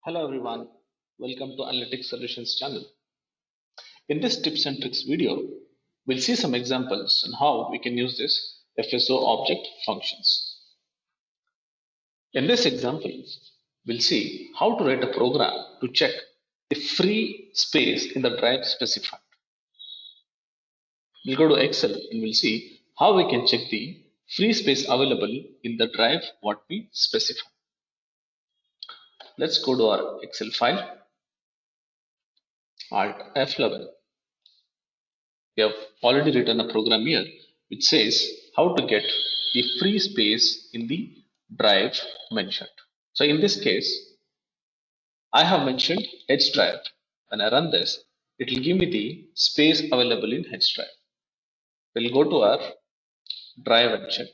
Hello everyone, welcome to Analytic Solutions channel. In this tips and tricks video, we'll see some examples on how we can use this FSO object functions. In this example, we'll see how to write a program to check the free space in the drive specified. We'll go to Excel and we'll see how we can check the free space available in the drive what we specify. Let's go to our Excel file, Alt F11. We have already written a program here which says how to get the free space in the drive mentioned. So in this case, I have mentioned H drive. When I run this, it will give me the space available in H drive. We'll go to our drive and check.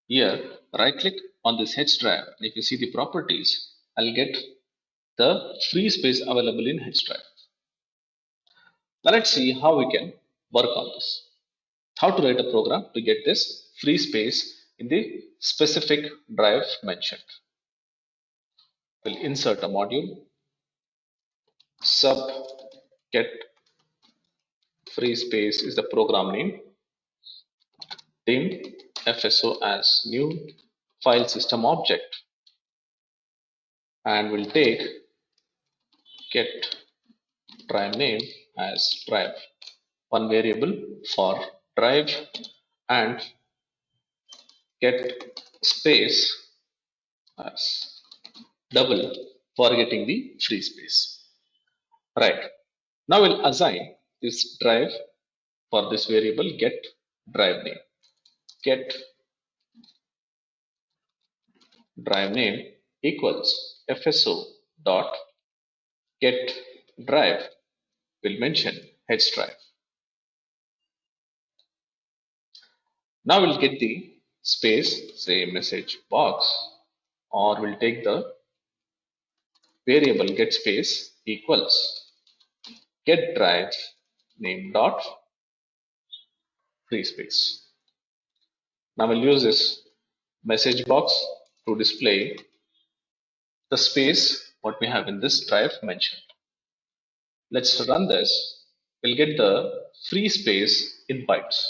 Here, right click on this H drive. And if you see the properties, I'll get the free space available in H drive. Now let's see how we can work on this. How to write a program to get this free space in the specific drive mentioned. We'll insert a module, sub get free space is the program name, dim FSO as new file system object, and we'll take get drive name as drive, one variable for drive, and get space as double for getting the free space. Right. Now we'll assign this drive for this variable get drive name. Get drive name equals FSO dot get drive will mention H drive. Now we'll get the space, say message box, or we'll take the variable get space equals get drive name dot free space. Now we'll use this message box to display the space what we have in this drive mentioned. Let's run this. We'll get the free space in bytes.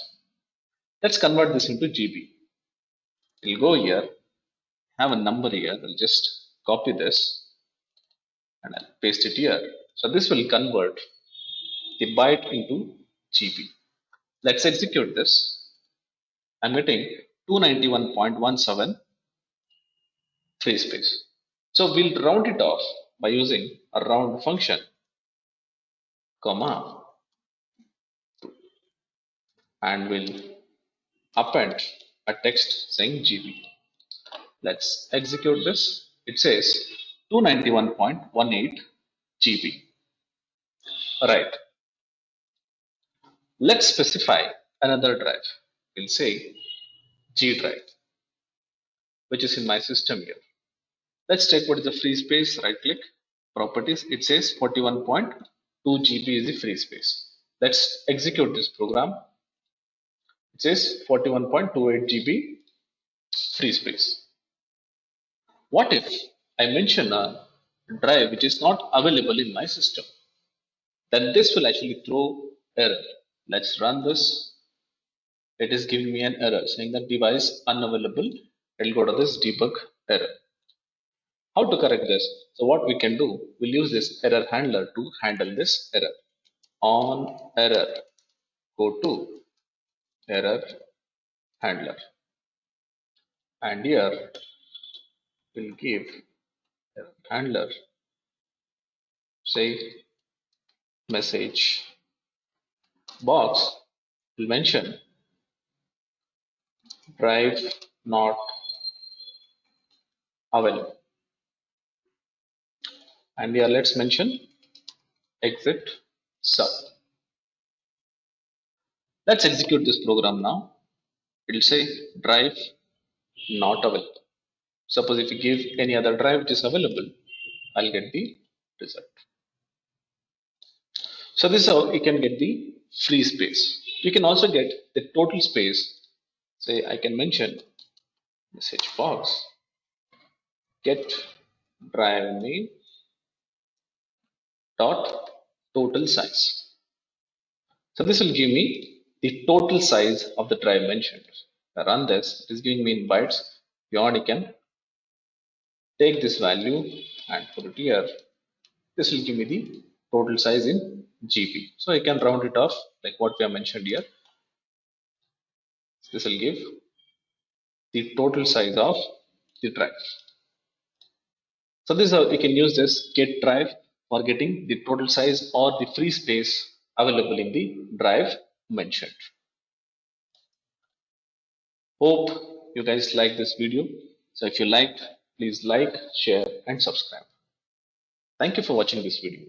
Let's convert this into GB. We'll go here, have a number here. I'll just copy this and I'll paste it here. So this will convert the byte into GB. Let's execute this. I'm getting 291.17 free space. So we'll round it off by using a round function, comma, and we'll append a text saying GB. Let's execute this. It says 291.18 GB. Right. Let's specify another drive. We'll say G drive, which is in my system here. Let's check what is the free space. Right click, properties. It says 41.2 GB is the free space. Let's execute this program. It says 41.28 GB free space. What if I mention a drive which is not available in my system? Then this will actually throw error. Let's run this. It is giving me an error saying that device unavailable. I'll go to this debug error. How to correct this? So what we can do, we'll use this error handler to handle this error. On error, go to error handler, and here we'll give error handler say message box will mention drive not available, and here let's mention exit sub. Let's execute this program now. It will say drive not available. Suppose if you give any other drive which is available, I'll get the result. So this is how you can get the free space. You can also get the total space. Say I can mention message box get drive name dot total size. So this will give me the total size of the drive mentioned. I run this, it is giving me in bytes. Beyond, you can take this value and put it here. This will give me the total size in GB. So I can round it off like what we have mentioned here. This will give the total size of the drive. So this is how we can use this get drive for getting the total size or the free space available in the drive mentioned. Hope you guys like this video. So if you liked, please like, share and subscribe. Thank you for watching this video.